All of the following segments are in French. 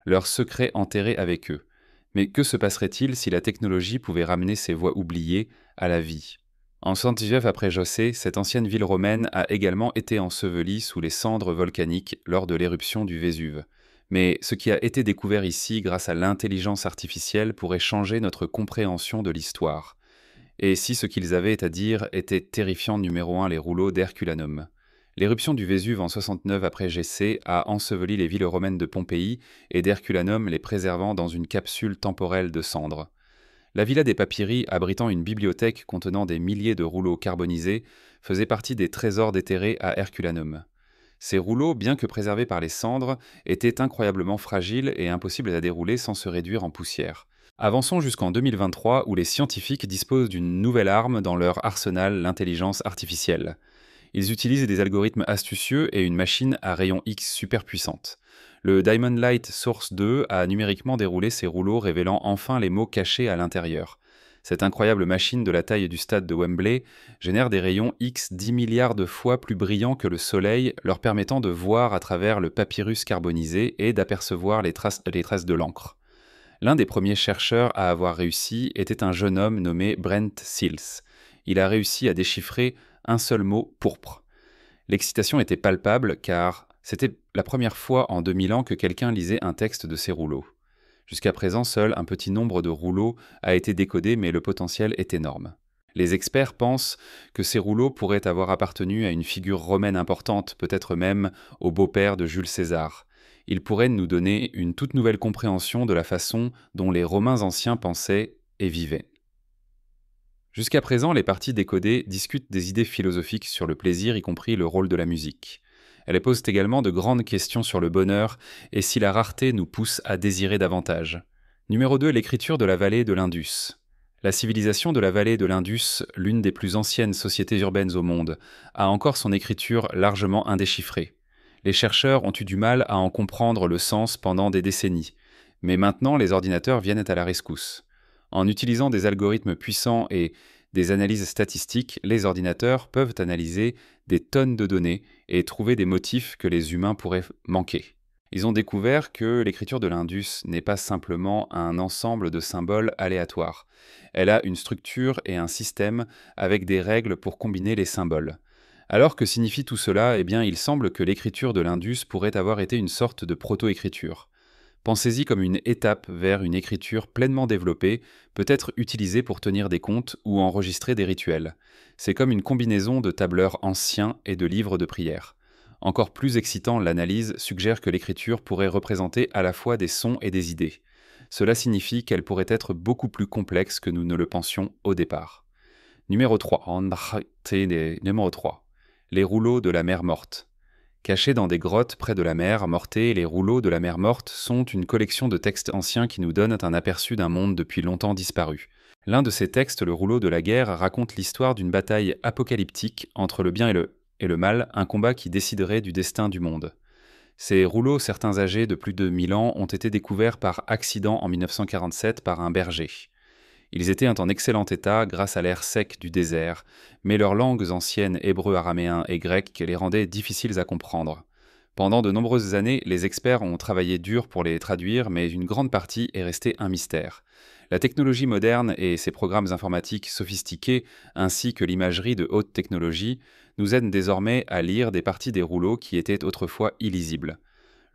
leurs secrets enterrés avec eux. Mais que se passerait-il si la technologie pouvait ramener ces voix oubliées à la vie? En 79 après José, cette ancienne ville romaine a également été ensevelie sous les cendres volcaniques lors de l'éruption du Vésuve. Mais ce qui a été découvert ici grâce à l'intelligence artificielle pourrait changer notre compréhension de l'histoire. Et si ce qu'ils avaient à dire était terrifiant numéro 1, les rouleaux d'Herculanum. L'éruption du Vésuve en 69 après GC a enseveli les villes romaines de Pompéi et d'Herculanum, les préservant dans une capsule temporelle de cendres. La Villa des Papyri, abritant une bibliothèque contenant des milliers de rouleaux carbonisés, faisait partie des trésors déterrés à Herculanum. Ces rouleaux, bien que préservés par les cendres, étaient incroyablement fragiles et impossibles à dérouler sans se réduire en poussière. Avançons jusqu'en 2023 où les scientifiques disposent d'une nouvelle arme dans leur arsenal, l'intelligence artificielle. Ils utilisent des algorithmes astucieux et une machine à rayon X super puissante. Le Diamond Light Source 2 a numériquement déroulé ces rouleaux révélant enfin les mots cachés à l'intérieur. Cette incroyable machine de la taille du stade de Wembley génère des rayons X 10 milliards de fois plus brillants que le Soleil, leur permettant de voir à travers le papyrus carbonisé et d'apercevoir les traces de l'encre. L'un des premiers chercheurs à avoir réussi était un jeune homme nommé Brent Sills. Il a réussi à déchiffrer un seul mot, pourpre. L'excitation était palpable car c'était la première fois en 2000 ans que quelqu'un lisait un texte de ces rouleaux. Jusqu'à présent, seul un petit nombre de rouleaux a été décodé, mais le potentiel est énorme. Les experts pensent que ces rouleaux pourraient avoir appartenu à une figure romaine importante, peut-être même au beau-père de Jules César. Ils pourraient nous donner une toute nouvelle compréhension de la façon dont les Romains anciens pensaient et vivaient. Jusqu'à présent, les parties décodées discutent des idées philosophiques sur le plaisir, y compris le rôle de la musique. Elles posent également de grandes questions sur le bonheur et si la rareté nous pousse à désirer davantage. Numéro 2, l'écriture de la vallée de l'Indus. La civilisation de la vallée de l'Indus, l'une des plus anciennes sociétés urbaines au monde, a encore son écriture largement indéchiffrée. Les chercheurs ont eu du mal à en comprendre le sens pendant des décennies, mais maintenant les ordinateurs viennent à la rescousse. En utilisant des algorithmes puissants et des analyses statistiques, les ordinateurs peuvent analyser des tonnes de données et trouver des motifs que les humains pourraient manquer. Ils ont découvert que l'écriture de l'Indus n'est pas simplement un ensemble de symboles aléatoires. Elle a une structure et un système avec des règles pour combiner les symboles. Alors que signifie tout cela? Eh bien, il semble que l'écriture de l'Indus pourrait avoir été une sorte de proto-écriture. Pensez-y comme une étape vers une écriture pleinement développée, peut-être utilisée pour tenir des comptes ou enregistrer des rituels. C'est comme une combinaison de tableurs anciens et de livres de prières. Encore plus excitant, l'analyse suggère que l'écriture pourrait représenter à la fois des sons et des idées. Cela signifie qu'elle pourrait être beaucoup plus complexe que nous ne le pensions au départ. Numéro 3. Numéro 3. Les rouleaux de la mer morte. Cachés dans des grottes près de la mer Mortée, les rouleaux de la mer morte sont une collection de textes anciens qui nous donnent un aperçu d'un monde depuis longtemps disparu. L'un de ces textes, le rouleau de la guerre, raconte l'histoire d'une bataille apocalyptique entre le bien et le mal, un combat qui déciderait du destin du monde. Ces rouleaux, certains âgés de plus de 1000 ans, ont été découverts par accident en 1947 par un berger. Ils étaient en excellent état grâce à l'air sec du désert, mais leurs langues anciennes hébreu, araméen et grec les rendaient difficiles à comprendre. Pendant de nombreuses années, les experts ont travaillé dur pour les traduire, mais une grande partie est restée un mystère. La technologie moderne et ses programmes informatiques sophistiqués, ainsi que l'imagerie de haute technologie, nous aident désormais à lire des parties des rouleaux qui étaient autrefois illisibles.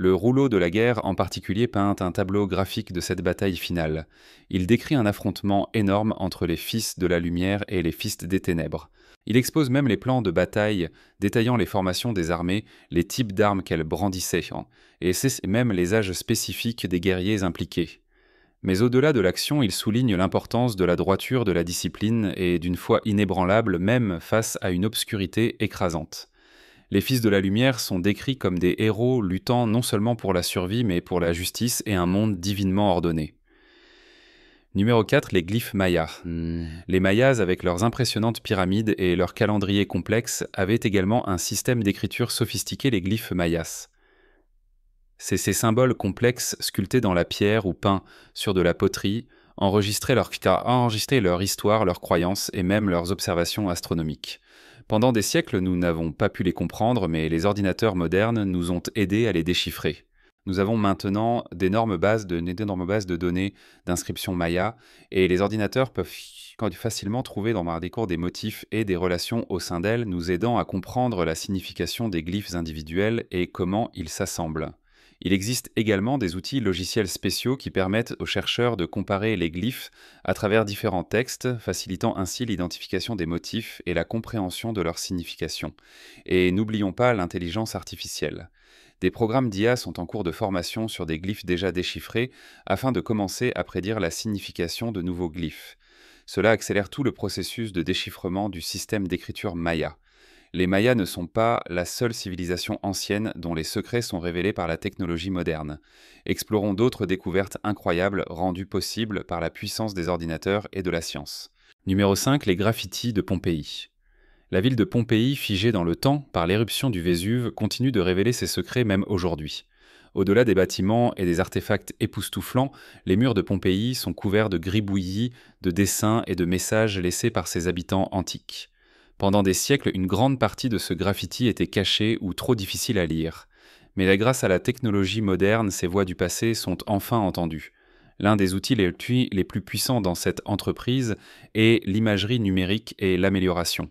Le rouleau de la guerre en particulier peint un tableau graphique de cette bataille finale. Il décrit un affrontement énorme entre les fils de la lumière et les fils des ténèbres. Il expose même les plans de bataille, détaillant les formations des armées, les types d'armes qu'elles brandissaient, et même les âges spécifiques des guerriers impliqués. Mais au-delà de l'action, il souligne l'importance de la droiture de la discipline et d'une foi inébranlable même face à une obscurité écrasante. Les fils de la lumière sont décrits comme des héros luttant non seulement pour la survie, mais pour la justice et un monde divinement ordonné. Numéro 4, les glyphes mayas. Les mayas, avec leurs impressionnantes pyramides et leur calendrier complexe, avaient également un système d'écriture sophistiqué, les glyphes mayas. C'est ces symboles complexes sculptés dans la pierre ou peints sur de la poterie, enregistraient leur histoire, leurs croyances et même leurs observations astronomiques. Pendant des siècles, nous n'avons pas pu les comprendre, mais les ordinateurs modernes nous ont aidés à les déchiffrer. Nous avons maintenant d'énormes bases de données d'inscription Maya, et les ordinateurs peuvent facilement trouver dans Mardecour des motifs et des relations au sein d'elles, nous aidant à comprendre la signification des glyphes individuels et comment ils s'assemblent. Il existe également des outils logiciels spéciaux qui permettent aux chercheurs de comparer les glyphes à travers différents textes, facilitant ainsi l'identification des motifs et la compréhension de leur signification. Et n'oublions pas l'intelligence artificielle. Des programmes d'IA sont en cours de formation sur des glyphes déjà déchiffrés afin de commencer à prédire la signification de nouveaux glyphes. Cela accélère tout le processus de déchiffrement du système d'écriture Maya. Les Mayas ne sont pas la seule civilisation ancienne dont les secrets sont révélés par la technologie moderne. Explorons d'autres découvertes incroyables rendues possibles par la puissance des ordinateurs et de la science. Numéro 5. Les graffitis de Pompéi. La ville de Pompéi, figée dans le temps par l'éruption du Vésuve, continue de révéler ses secrets même aujourd'hui. Au-delà des bâtiments et des artefacts époustouflants, les murs de Pompéi sont couverts de gribouillis, de dessins et de messages laissés par ses habitants antiques. Pendant des siècles, une grande partie de ce graffiti était cachée ou trop difficile à lire. Mais grâce à la technologie moderne, ces voix du passé sont enfin entendues. L'un des outils les plus puissants dans cette entreprise est l'imagerie numérique et l'amélioration.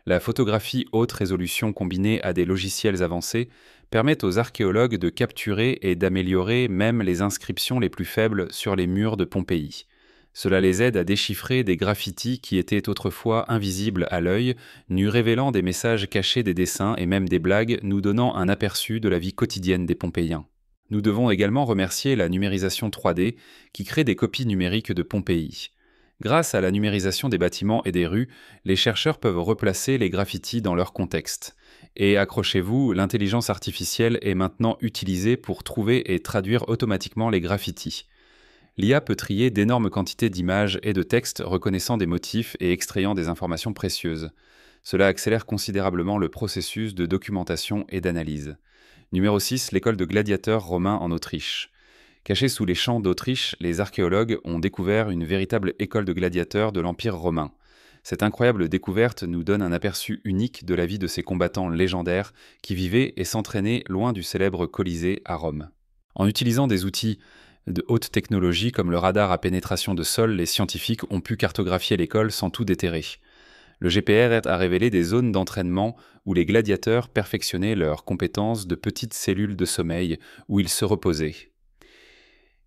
La photographie haute résolution combinée à des logiciels avancés permet aux archéologues de capturer et d'améliorer même les inscriptions les plus faibles sur les murs de Pompéi. Cela les aide à déchiffrer des graffitis qui étaient autrefois invisibles à l'œil, nous révélant des messages cachés des dessins et même des blagues, nous donnant un aperçu de la vie quotidienne des Pompéiens. Nous devons également remercier la numérisation 3D qui crée des copies numériques de Pompéi. Grâce à la numérisation des bâtiments et des rues, les chercheurs peuvent replacer les graffitis dans leur contexte. Et accrochez-vous, l'intelligence artificielle est maintenant utilisée pour trouver et traduire automatiquement les graffitis. L'IA peut trier d'énormes quantités d'images et de textes reconnaissant des motifs et extrayant des informations précieuses. Cela accélère considérablement le processus de documentation et d'analyse. Numéro 6. L'école de gladiateurs romains en Autriche. Cachée sous les champs d'Autriche, les archéologues ont découvert une véritable école de gladiateurs de l'Empire romain. Cette incroyable découverte nous donne un aperçu unique de la vie de ces combattants légendaires qui vivaient et s'entraînaient loin du célèbre Colisée à Rome. En utilisant des outils de haute technologie comme le radar à pénétration de sol, les scientifiques ont pu cartographier l'école sans tout déterrer. Le GPR a révélé des zones d'entraînement où les gladiateurs perfectionnaient leurs compétences de petites cellules de sommeil où ils se reposaient.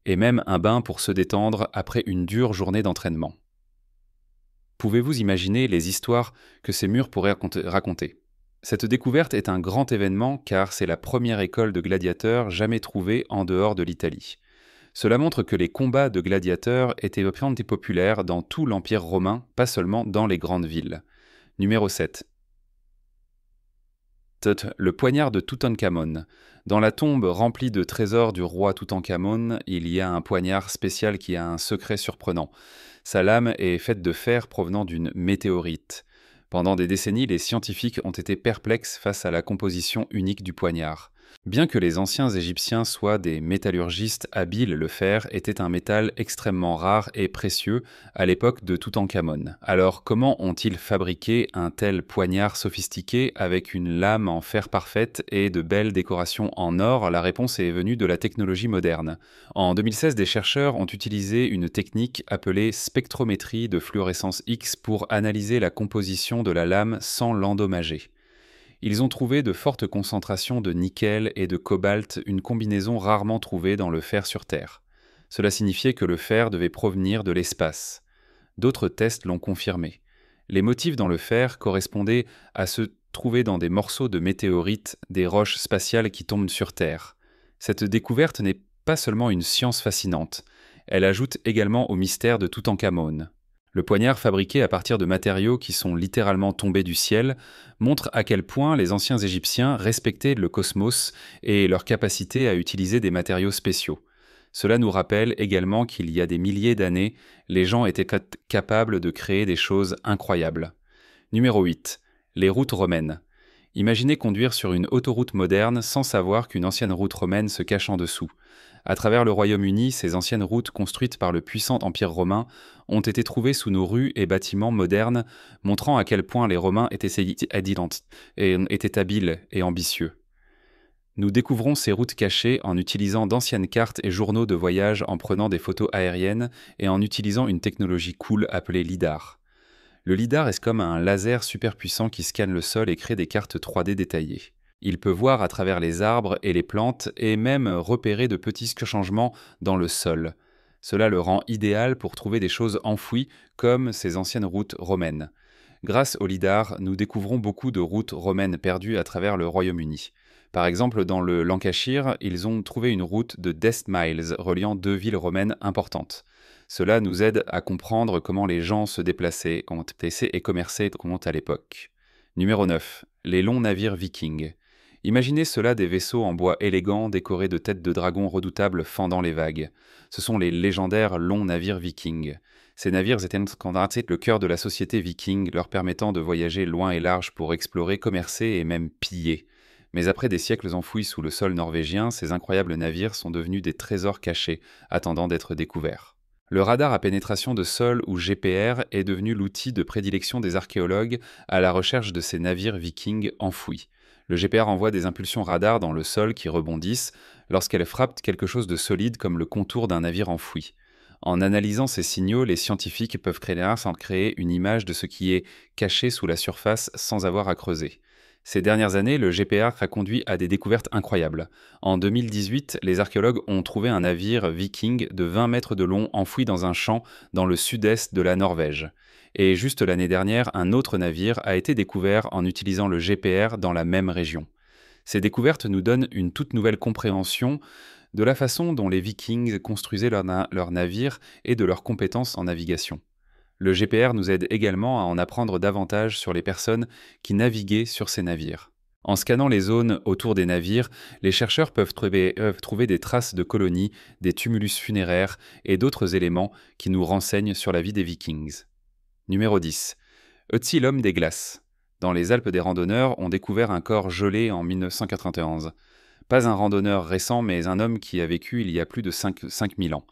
Et même un bain pour se détendre après une dure journée d'entraînement. Pouvez-vous imaginer les histoires que ces murs pourraient raconter ? Cette découverte est un grand événement car c'est la première école de gladiateurs jamais trouvée en dehors de l'Italie. Cela montre que les combats de gladiateurs étaient populaires dans tout l'Empire romain, pas seulement dans les grandes villes. Numéro 7. Le poignard de Toutankhamon. Dans la tombe remplie de trésors du roi Toutankhamon, il y a un poignard spécial qui a un secret surprenant. Sa lame est faite de fer provenant d'une météorite. Pendant des décennies, les scientifiques ont été perplexes face à la composition unique du poignard. Bien que les anciens Égyptiens soient des métallurgistes habiles, le fer était un métal extrêmement rare et précieux à l'époque de Toutankhamon. Alors comment ont-ils fabriqué un tel poignard sophistiqué avec une lame en fer parfaite et de belles décorations en or? La réponse est venue de la technologie moderne. En 2016, des chercheurs ont utilisé une technique appelée spectrométrie de fluorescence X pour analyser la composition de la lame sans l'endommager. Ils ont trouvé de fortes concentrations de nickel et de cobalt, une combinaison rarement trouvée dans le fer sur Terre. Cela signifiait que le fer devait provenir de l'espace. D'autres tests l'ont confirmé. Les motifs dans le fer correspondaient à ceux trouvés dans des morceaux de météorites, des roches spatiales qui tombent sur Terre. Cette découverte n'est pas seulement une science fascinante, elle ajoute également au mystère de Toutankhamon. Le poignard fabriqué à partir de matériaux qui sont littéralement tombés du ciel montre à quel point les anciens Égyptiens respectaient le cosmos et leur capacité à utiliser des matériaux spéciaux. Cela nous rappelle également qu'il y a des milliers d'années, les gens étaient capables de créer des choses incroyables. Numéro 8. Les routes romaines. Imaginez conduire sur une autoroute moderne sans savoir qu'une ancienne route romaine se cache en dessous. À travers le Royaume-Uni, ces anciennes routes construites par le puissant Empire romain ont été trouvées sous nos rues et bâtiments modernes, montrant à quel point les Romains étaient habiles et ambitieux. Nous découvrons ces routes cachées en utilisant d'anciennes cartes et journaux de voyage, en prenant des photos aériennes et en utilisant une technologie cool appelée LIDAR. Le LIDAR est comme un laser super puissant qui scanne le sol et crée des cartes 3D détaillées. Il peut voir à travers les arbres et les plantes et même repérer de petits changements dans le sol. Cela le rend idéal pour trouver des choses enfouies comme ces anciennes routes romaines. Grâce au LIDAR, nous découvrons beaucoup de routes romaines perdues à travers le Royaume-Uni. Par exemple, dans le Lancashire, ils ont trouvé une route de Death Miles reliant deux villes romaines importantes. Cela nous aide à comprendre comment les gens se déplaçaient, et commerçaient à l'époque. Numéro 9. Les longs navires vikings. Imaginez cela, des vaisseaux en bois élégants décorés de têtes de dragons redoutables fendant les vagues. Ce sont les légendaires longs navires vikings. Ces navires étaient le cœur de la société viking, leur permettant de voyager loin et large pour explorer, commercer et même piller. Mais après des siècles enfouis sous le sol norvégien, ces incroyables navires sont devenus des trésors cachés, attendant d'être découverts. Le radar à pénétration de sol, ou GPR, est devenu l'outil de prédilection des archéologues à la recherche de ces navires vikings enfouis. Le GPR envoie des impulsions radar dans le sol qui rebondissent lorsqu'elles frappent quelque chose de solide comme le contour d'un navire enfoui. En analysant ces signaux, les scientifiques peuvent créer une image de ce qui est caché sous la surface sans avoir à creuser. Ces dernières années, le GPR a conduit à des découvertes incroyables. En 2018, les archéologues ont trouvé un navire viking de 20 mètres de long enfoui dans un champ dans le sud-est de la Norvège. Et juste l'année dernière, un autre navire a été découvert en utilisant le GPR dans la même région. Ces découvertes nous donnent une toute nouvelle compréhension de la façon dont les Vikings construisaient leurs navires et de leurs compétences en navigation. Le GPR nous aide également à en apprendre davantage sur les personnes qui naviguaient sur ces navires. En scannant les zones autour des navires, les chercheurs peuvent trouver des traces de colonies, des tumulus funéraires et d'autres éléments qui nous renseignent sur la vie des Vikings. Numéro 10. Ötzi, l'homme des glaces. Dans les Alpes, des randonneurs ont découvert un corps gelé en 1991. Pas un randonneur récent, mais un homme qui a vécu il y a plus de 5000 ans.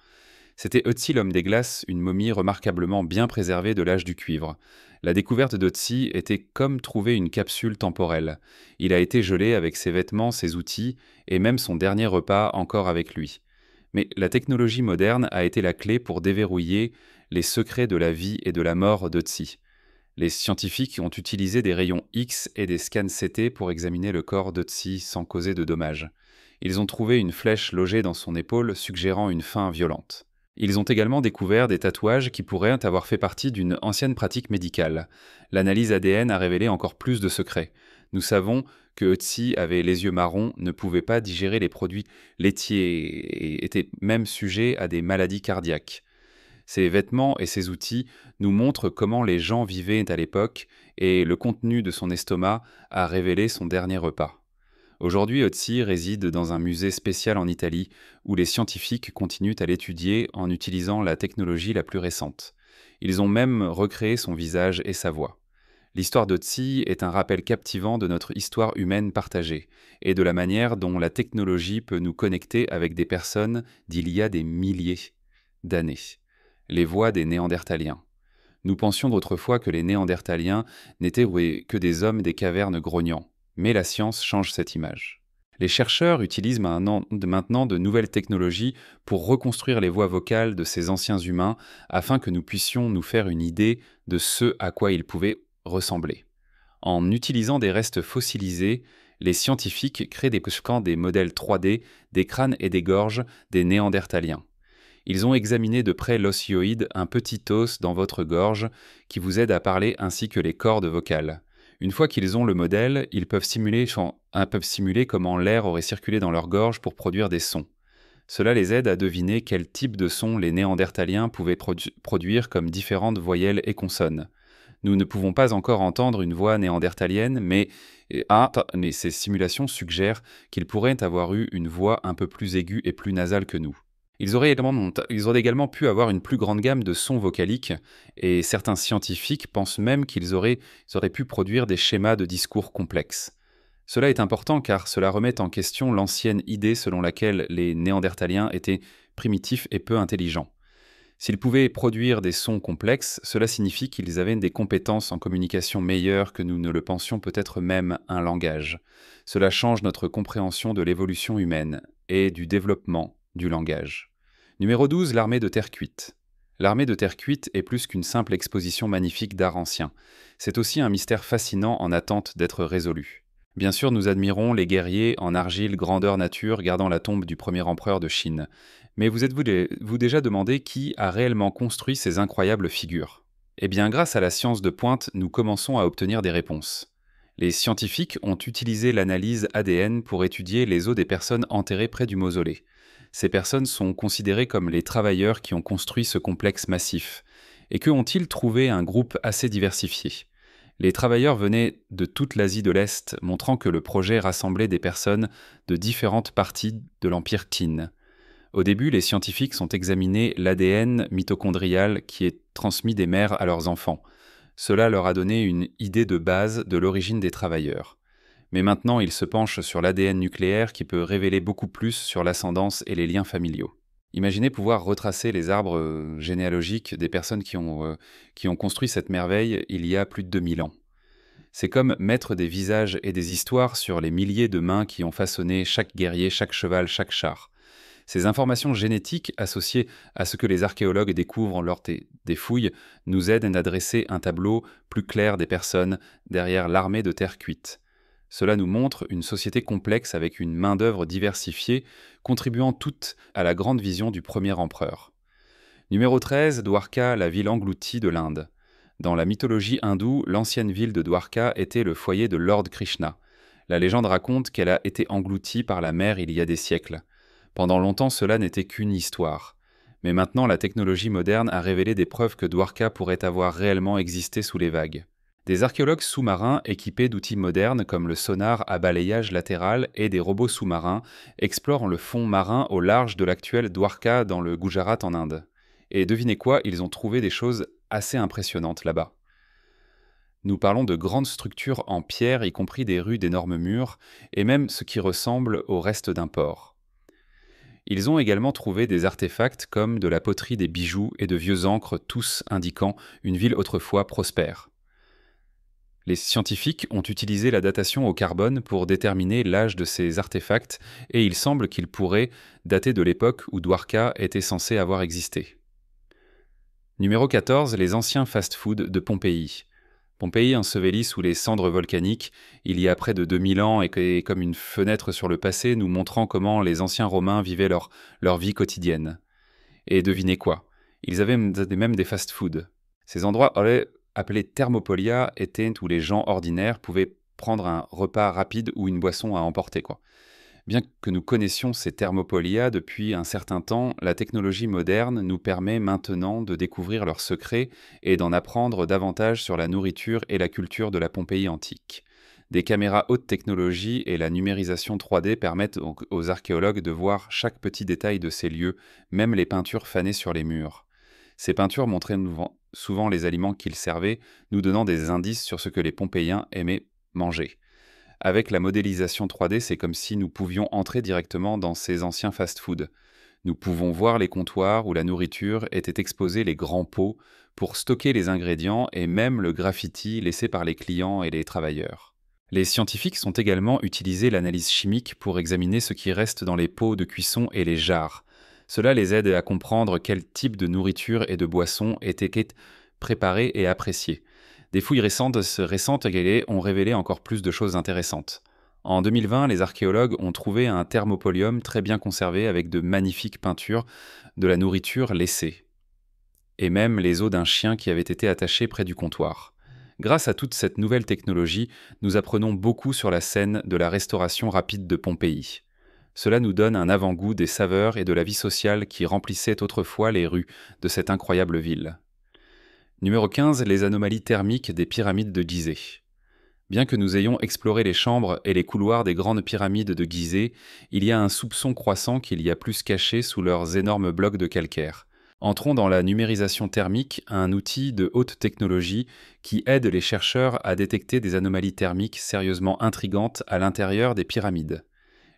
C'était Ötzi, l'homme des glaces, une momie remarquablement bien préservée de l'âge du cuivre. La découverte d'Ötzi était comme trouver une capsule temporelle. Il a été gelé avec ses vêtements, ses outils, et même son dernier repas encore avec lui. Mais la technologie moderne a été la clé pour déverrouiller les secrets de la vie et de la mort d'Ötzi. Les scientifiques ont utilisé des rayons X et des scans CT pour examiner le corps d'Ötzi sans causer de dommages. Ils ont trouvé une flèche logée dans son épaule, suggérant une fin violente. Ils ont également découvert des tatouages qui pourraient avoir fait partie d'une ancienne pratique médicale. L'analyse ADN a révélé encore plus de secrets. Nous savons que Ötzi avait les yeux marrons, ne pouvait pas digérer les produits laitiers et était même sujet à des maladies cardiaques. Ses vêtements et ses outils nous montrent comment les gens vivaient à l'époque, et le contenu de son estomac a révélé son dernier repas. Aujourd'hui, Ötzi réside dans un musée spécial en Italie, où les scientifiques continuent à l'étudier en utilisant la technologie la plus récente. Ils ont même recréé son visage et sa voix. L'histoire d'Ötzi est un rappel captivant de notre histoire humaine partagée, et de la manière dont la technologie peut nous connecter avec des personnes d'il y a des milliers d'années. Les voix des Néandertaliens. Nous pensions d'autrefois que les Néandertaliens n'étaient que des hommes des cavernes grognants. Mais la science change cette image. Les chercheurs utilisent maintenant de nouvelles technologies pour reconstruire les voix vocales de ces anciens humains afin que nous puissions nous faire une idée de ce à quoi ils pouvaient ressembler. En utilisant des restes fossilisés, les scientifiques créent des modèles 3D des crânes et des gorges des Néandertaliens. Ils ont examiné de près l'osioïde, un petit os dans votre gorge qui vous aide à parler, ainsi que les cordes vocales. Une fois qu'ils ont le modèle, ils peuvent simuler comment l'air aurait circulé dans leur gorge pour produire des sons. Cela les aide à deviner quel type de son les Néandertaliens pouvaient produire comme différentes voyelles et consonnes. Nous ne pouvons pas encore entendre une voix néandertalienne, mais ces simulations suggèrent qu'ils pourraient avoir eu une voix un peu plus aiguë et plus nasale que nous. Ils auraient également pu avoir une plus grande gamme de sons vocaliques, et certains scientifiques pensent même qu'ils auraient pu produire des schémas de discours complexes. Cela est important car cela remet en question l'ancienne idée selon laquelle les Néandertaliens étaient primitifs et peu intelligents. S'ils pouvaient produire des sons complexes, cela signifie qu'ils avaient des compétences en communication meilleures que nous ne le pensions, peut-être même un langage. Cela change notre compréhension de l'évolution humaine et du développement du langage. Numéro 12, l'armée de terre cuite. L'armée de terre cuite est plus qu'une simple exposition magnifique d'art ancien. C'est aussi un mystère fascinant en attente d'être résolu. Bien sûr, nous admirons les guerriers en argile grandeur nature gardant la tombe du premier empereur de Chine. Mais vous êtes-vous déjà demandé qui a réellement construit ces incroyables figures? Eh bien, grâce à la science de pointe, nous commençons à obtenir des réponses. Les scientifiques ont utilisé l'analyse ADN pour étudier les os des personnes enterrées près du mausolée. Ces personnes sont considérées comme les travailleurs qui ont construit ce complexe massif. Et que ont-ils trouvé un groupe assez diversifié? Les travailleurs venaient de toute l'Asie de l'Est, montrant que le projet rassemblait des personnes de différentes parties de l'Empire Qin. Au début, les scientifiques ont examiné l'ADN mitochondrial qui est transmis des mères à leurs enfants. Cela leur a donné une idée de base de l'origine des travailleurs. Mais maintenant, ils se penchent sur l'ADN nucléaire qui peut révéler beaucoup plus sur l'ascendance et les liens familiaux. Imaginez pouvoir retracer les arbres généalogiques des personnes qui ont construit cette merveille il y a plus de 2000 ans. C'est comme mettre des visages et des histoires sur les milliers de mains qui ont façonné chaque guerrier, chaque cheval, chaque char. Ces informations génétiques associées à ce que les archéologues découvrent lors des fouilles nous aident à dresser un tableau plus clair des personnes derrière l'armée de terre cuite. Cela nous montre une société complexe avec une main-d'œuvre diversifiée, contribuant toutes à la grande vision du premier empereur. Numéro 13, Dwarka, la ville engloutie de l'Inde. Dans la mythologie hindoue, l'ancienne ville de Dwarka était le foyer de Lord Krishna. La légende raconte qu'elle a été engloutie par la mer il y a des siècles. Pendant longtemps, cela n'était qu'une histoire. Mais maintenant, la technologie moderne a révélé des preuves que Dwarka pourrait avoir réellement existé sous les vagues. Des archéologues sous-marins équipés d'outils modernes comme le sonar à balayage latéral et des robots sous-marins explorent le fond marin au large de l'actuel Dwarka dans le Gujarat en Inde. Et devinez quoi, ils ont trouvé des choses assez impressionnantes là-bas. Nous parlons de grandes structures en pierre, y compris des rues d'énormes murs, et même ce qui ressemble au reste d'un port. Ils ont également trouvé des artefacts comme de la poterie, des bijoux et de vieux ancres, tous indiquant une ville autrefois prospère. Les scientifiques ont utilisé la datation au carbone pour déterminer l'âge de ces artefacts et il semble qu'ils pourraient dater de l'époque où Dwarka était censé avoir existé. Numéro 14, les anciens fast-food de Pompéi. Pompéi ensevelie sous les cendres volcaniques il y a près de 2000 ans et est comme une fenêtre sur le passé nous montrant comment les anciens Romains vivaient leur vie quotidienne. Et devinez quoi? Ils avaient même des fast-food. Ces endroits appelés thermopolia étaient où les gens ordinaires pouvaient prendre un repas rapide ou une boisson à emporter, quoi. Bien que nous connaissions ces thermopolia depuis un certain temps, la technologie moderne nous permet maintenant de découvrir leurs secrets et d'en apprendre davantage sur la nourriture et la culture de la Pompéi antique. Des caméras haute technologie et la numérisation 3D permettent aux archéologues de voir chaque petit détail de ces lieux, même les peintures fanées sur les murs. Ces peintures montraient souvent les aliments qu'ils servaient, nous donnant des indices sur ce que les Pompéiens aimaient manger. Avec la modélisation 3D, c'est comme si nous pouvions entrer directement dans ces anciens fast-food. Nous pouvons voir les comptoirs où la nourriture était exposée, les grands pots, pour stocker les ingrédients et même le graffiti laissé par les clients et les travailleurs. Les scientifiques ont également utilisé l'analyse chimique pour examiner ce qui reste dans les pots de cuisson et les jarres. Cela les aide à comprendre quel type de nourriture et de boissons étaient préparés et appréciés. Des fouilles récentes ont révélé encore plus de choses intéressantes. En 2020, les archéologues ont trouvé un thermopolium très bien conservé avec de magnifiques peintures de la nourriture laissée, et même les os d'un chien qui avait été attaché près du comptoir. Grâce à toute cette nouvelle technologie, nous apprenons beaucoup sur la scène de la restauration rapide de Pompéi. Cela nous donne un avant-goût des saveurs et de la vie sociale qui remplissaient autrefois les rues de cette incroyable ville. Numéro 15, les anomalies thermiques des pyramides de Gizeh. Bien que nous ayons exploré les chambres et les couloirs des grandes pyramides de Gizeh, il y a un soupçon croissant qu'il y a plus caché sous leurs énormes blocs de calcaire. Entrons dans la numérisation thermique, un outil de haute technologie qui aide les chercheurs à détecter des anomalies thermiques sérieusement intrigantes à l'intérieur des pyramides.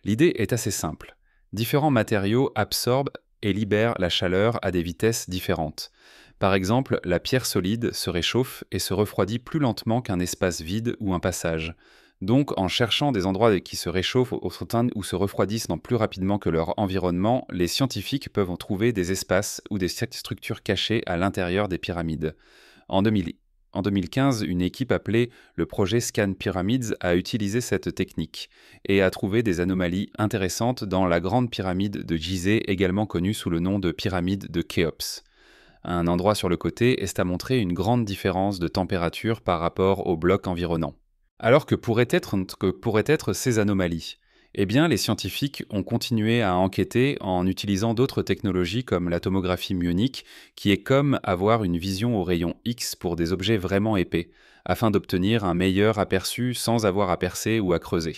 L'idée est assez simple. Différents matériaux absorbent et libèrent la chaleur à des vitesses différentes. Par exemple, la pierre solide se réchauffe et se refroidit plus lentement qu'un espace vide ou un passage. Donc, en cherchant des endroits qui se réchauffent ou se refroidissent plus rapidement que leur environnement, les scientifiques peuvent en trouver des espaces ou des structures cachées à l'intérieur des pyramides. En 2000 En 2015, une équipe appelée le projet Scan Pyramids a utilisé cette technique et a trouvé des anomalies intéressantes dans la grande pyramide de Gizeh, également connue sous le nom de pyramide de Khéops. Un endroit sur le côté est à montrer une grande différence de température par rapport aux blocs environnants. Alors que pourraient être ces anomalies? Eh bien, les scientifiques ont continué à enquêter en utilisant d'autres technologies comme la tomographie muonique, qui est comme avoir une vision au rayon X pour des objets vraiment épais, afin d'obtenir un meilleur aperçu sans avoir à percer ou à creuser.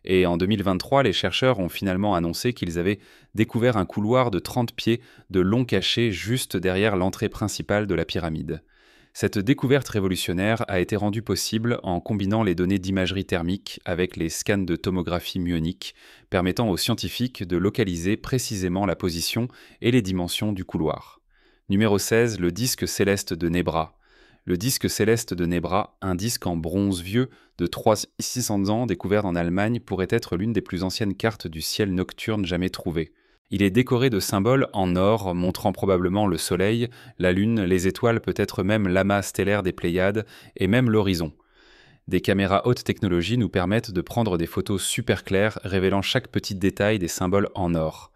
Et en 2023, les chercheurs ont finalement annoncé qu'ils avaient découvert un couloir de 30 pieds de long caché juste derrière l'entrée principale de la pyramide. Cette découverte révolutionnaire a été rendue possible en combinant les données d'imagerie thermique avec les scans de tomographie muonique, permettant aux scientifiques de localiser précisément la position et les dimensions du couloir. Numéro 16, le disque céleste de Nebra. Le disque céleste de Nebra, un disque en bronze vieux de 600 ans découvert en Allemagne, pourrait être l'une des plus anciennes cartes du ciel nocturne jamais trouvées. Il est décoré de symboles en or, montrant probablement le Soleil, la Lune, les étoiles, peut-être même l'amas stellaire des Pléiades, et même l'horizon. Des caméras haute technologie nous permettent de prendre des photos super claires, révélant chaque petit détail des symboles en or.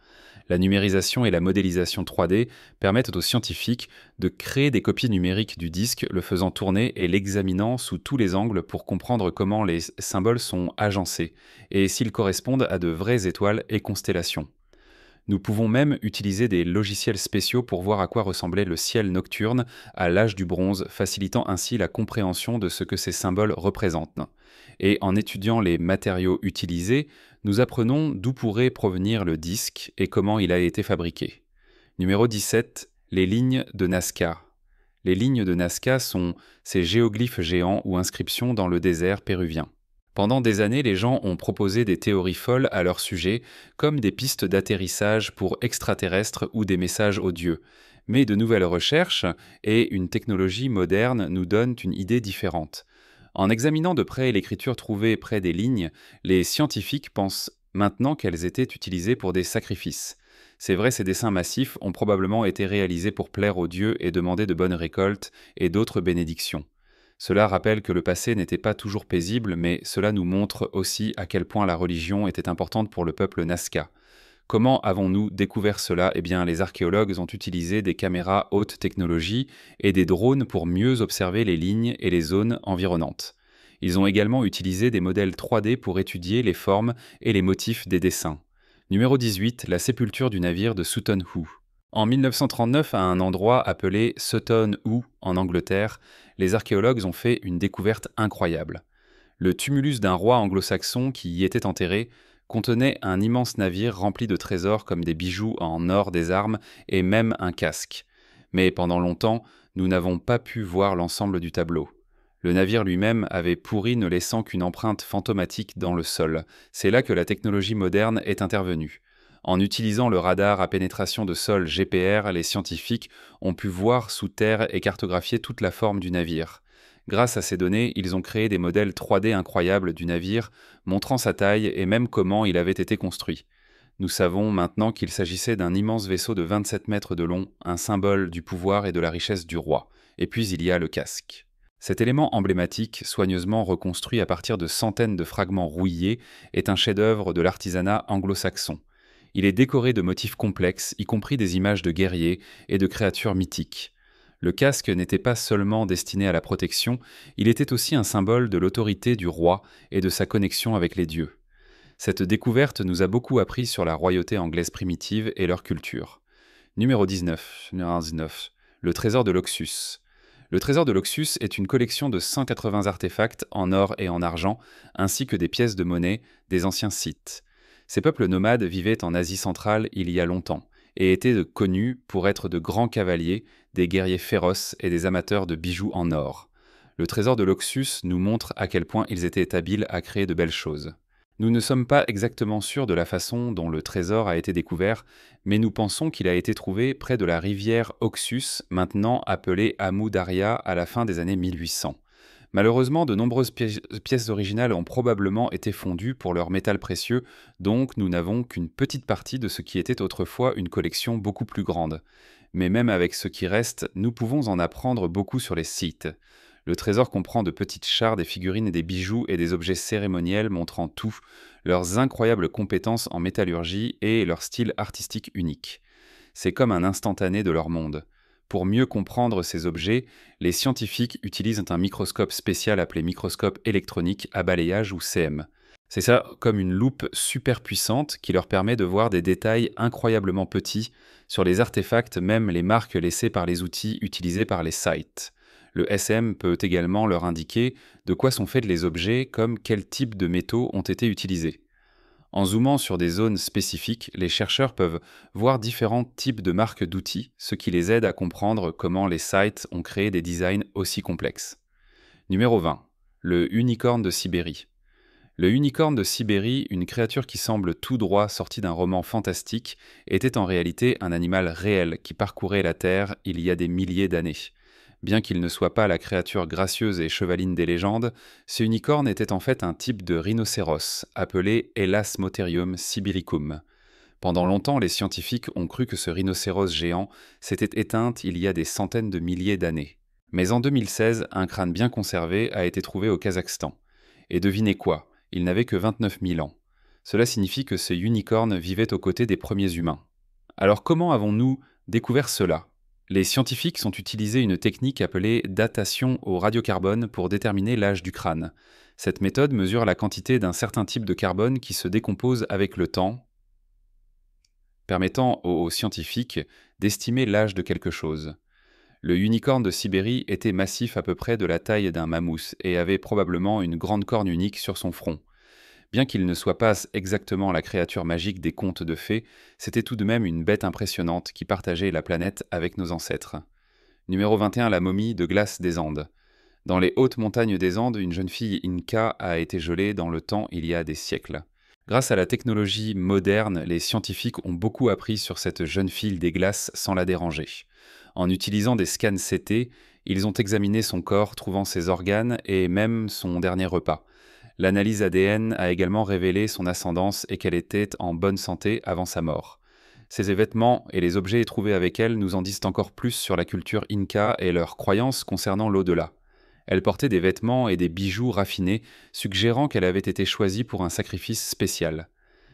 La numérisation et la modélisation 3D permettent aux scientifiques de créer des copies numériques du disque, le faisant tourner et l'examinant sous tous les angles pour comprendre comment les symboles sont agencés, et s'ils correspondent à de vraies étoiles et constellations. Nous pouvons même utiliser des logiciels spéciaux pour voir à quoi ressemblait le ciel nocturne à l'âge du bronze, facilitant ainsi la compréhension de ce que ces symboles représentent. Et en étudiant les matériaux utilisés, nous apprenons d'où pourrait provenir le disque et comment il a été fabriqué. Numéro 17, les lignes de Nazca. Les lignes de Nazca sont ces géoglyphes géants ou inscriptions dans le désert péruvien. Pendant des années, les gens ont proposé des théories folles à leur sujet, comme des pistes d'atterrissage pour extraterrestres ou des messages aux dieux. Mais de nouvelles recherches et une technologie moderne nous donnent une idée différente. En examinant de près l'écriture trouvée près des lignes, les scientifiques pensent maintenant qu'elles étaient utilisées pour des sacrifices. C'est vrai, ces dessins massifs ont probablement été réalisés pour plaire aux dieux et demander de bonnes récoltes et d'autres bénédictions. Cela rappelle que le passé n'était pas toujours paisible, mais cela nous montre aussi à quel point la religion était importante pour le peuple Nazca. Comment avons-nous découvert cela? Eh bien, les archéologues ont utilisé des caméras haute technologie et des drones pour mieux observer les lignes et les zones environnantes. Ils ont également utilisé des modèles 3D pour étudier les formes et les motifs des dessins. Numéro 18, la sépulture du navire de Sutton Hoo. En 1939, à un endroit appelé Sutton Hoo, en Angleterre, les archéologues ont fait une découverte incroyable. Le tumulus d'un roi anglo-saxon qui y était enterré contenait un immense navire rempli de trésors comme des bijoux en or, des armes et même un casque. Mais pendant longtemps, nous n'avons pas pu voir l'ensemble du tableau. Le navire lui-même avait pourri, ne laissant qu'une empreinte fantomatique dans le sol. C'est là que la technologie moderne est intervenue. En utilisant le radar à pénétration de sol GPR, les scientifiques ont pu voir sous terre et cartographier toute la forme du navire. Grâce à ces données, ils ont créé des modèles 3D incroyables du navire, montrant sa taille et même comment il avait été construit. Nous savons maintenant qu'il s'agissait d'un immense vaisseau de 27 mètres de long, un symbole du pouvoir et de la richesse du roi. Et puis il y a le casque. Cet élément emblématique, soigneusement reconstruit à partir de centaines de fragments rouillés, est un chef-d'œuvre de l'artisanat anglo-saxon. Il est décoré de motifs complexes, y compris des images de guerriers et de créatures mythiques. Le casque n'était pas seulement destiné à la protection, il était aussi un symbole de l'autorité du roi et de sa connexion avec les dieux. Cette découverte nous a beaucoup appris sur la royauté anglaise primitive et leur culture. Numéro 19. Le trésor de l'Oxus. Le trésor de l'Oxus est une collection de 180 artefacts en or et en argent, ainsi que des pièces de monnaie des anciens Scythes. Ces peuples nomades vivaient en Asie centrale il y a longtemps et étaient connus pour être de grands cavaliers, des guerriers féroces et des amateurs de bijoux en or. Le trésor de l'Oxus nous montre à quel point ils étaient habiles à créer de belles choses. Nous ne sommes pas exactement sûrs de la façon dont le trésor a été découvert, mais nous pensons qu'il a été trouvé près de la rivière Oxus, maintenant appelée Amu Darya, à la fin des années 1800. Malheureusement, de nombreuses pièces originales ont probablement été fondues pour leur métal précieux, donc nous n'avons qu'une petite partie de ce qui était autrefois une collection beaucoup plus grande. Mais même avec ce qui reste, nous pouvons en apprendre beaucoup sur les sites. Le trésor comprend de petites chars, des figurines et des bijoux et des objets cérémoniels montrant tout, leurs incroyables compétences en métallurgie et leur style artistique unique. C'est comme un instantané de leur monde. Pour mieux comprendre ces objets, les scientifiques utilisent un microscope spécial appelé microscope électronique à balayage ou CM. C'est ça comme une loupe super puissante qui leur permet de voir des détails incroyablement petits sur les artefacts, même les marques laissées par les outils utilisés par les sites. Le SM peut également leur indiquer de quoi sont faits les objets, comme quel type de métaux ont été utilisés. En zoomant sur des zones spécifiques, les chercheurs peuvent voir différents types de marques d'outils, ce qui les aide à comprendre comment les sites ont créé des designs aussi complexes. Numéro 20. Le unicorne de Sibérie. Le unicorne de Sibérie, une créature qui semble tout droit sortie d'un roman fantastique, était en réalité un animal réel qui parcourait la Terre il y a des milliers d'années. Bien qu'il ne soit pas la créature gracieuse et chevaline des légendes, ce unicorne était en fait un type de rhinocéros, appelé Elasmotherium sibiricum. Pendant longtemps, les scientifiques ont cru que ce rhinocéros géant s'était éteint il y a des centaines de milliers d'années. Mais en 2016, un crâne bien conservé a été trouvé au Kazakhstan. Et devinez quoi? Il n'avait que 29 000 ans. Cela signifie que ce unicorne vivait aux côtés des premiers humains. Alors comment avons-nous découvert cela? Les scientifiques ont utilisé une technique appelée datation au radiocarbone pour déterminer l'âge du crâne. Cette méthode mesure la quantité d'un certain type de carbone qui se décompose avec le temps, permettant aux scientifiques d'estimer l'âge de quelque chose. Le unicorne de Sibérie était massif à peu près de la taille d'un mammouth et avait probablement une grande corne unique sur son front. Bien qu'il ne soit pas exactement la créature magique des contes de fées, c'était tout de même une bête impressionnante qui partageait la planète avec nos ancêtres. Numéro 21, la momie de glace des Andes. Dans les hautes montagnes des Andes, une jeune fille Inca a été gelée dans le temps il y a des siècles. Grâce à la technologie moderne, les scientifiques ont beaucoup appris sur cette jeune fille des glaces sans la déranger. En utilisant des scans CT, ils ont examiné son corps, trouvant ses organes et même son dernier repas. L'analyse ADN a également révélé son ascendance et qu'elle était en bonne santé avant sa mort. Ses vêtements et les objets trouvés avec elle nous en disent encore plus sur la culture Inca et leurs croyances concernant l'au-delà. Elle portait des vêtements et des bijoux raffinés, suggérant qu'elle avait été choisie pour un sacrifice spécial.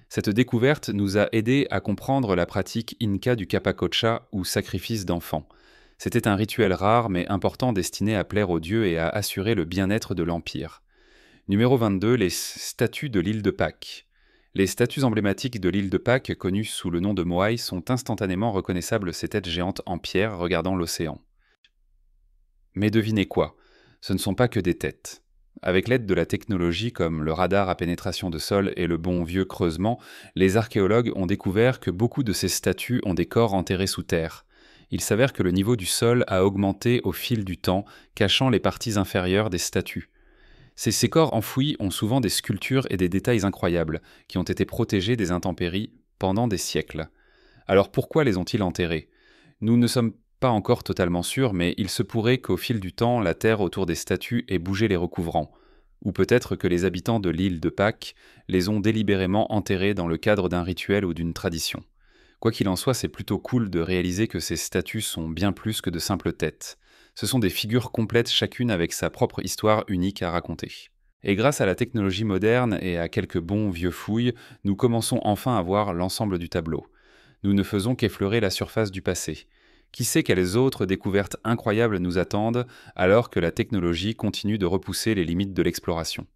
Cette découverte nous a aidés à comprendre la pratique Inca du Capacocha ou sacrifice d'enfants. C'était un rituel rare mais important destiné à plaire aux dieux et à assurer le bien-être de l'Empire. Numéro 22, les statues de l'île de Pâques. Les statues emblématiques de l'île de Pâques, connues sous le nom de Moai, sont instantanément reconnaissables, ces têtes géantes en pierre regardant l'océan. Mais devinez quoi? Ce ne sont pas que des têtes. Avec l'aide de la technologie comme le radar à pénétration de sol et le bon vieux creusement, les archéologues ont découvert que beaucoup de ces statues ont des corps enterrés sous terre. Il s'avère que le niveau du sol a augmenté au fil du temps, cachant les parties inférieures des statues. Ces corps enfouis ont souvent des sculptures et des détails incroyables, qui ont été protégés des intempéries pendant des siècles. Alors pourquoi les ont-ils enterrés? Nous ne sommes pas encore totalement sûrs, mais il se pourrait qu'au fil du temps, la terre autour des statues ait bougé les recouvrants. Ou peut-être que les habitants de l'île de Pâques les ont délibérément enterrés dans le cadre d'un rituel ou d'une tradition. Quoi qu'il en soit, c'est plutôt cool de réaliser que ces statues sont bien plus que de simples têtes. Ce sont des figures complètes chacune avec sa propre histoire unique à raconter. Et grâce à la technologie moderne et à quelques bons vieux fouilles, nous commençons enfin à voir l'ensemble du tableau. Nous ne faisons qu'effleurer la surface du passé. Qui sait quelles autres découvertes incroyables nous attendent alors que la technologie continue de repousser les limites de l'exploration.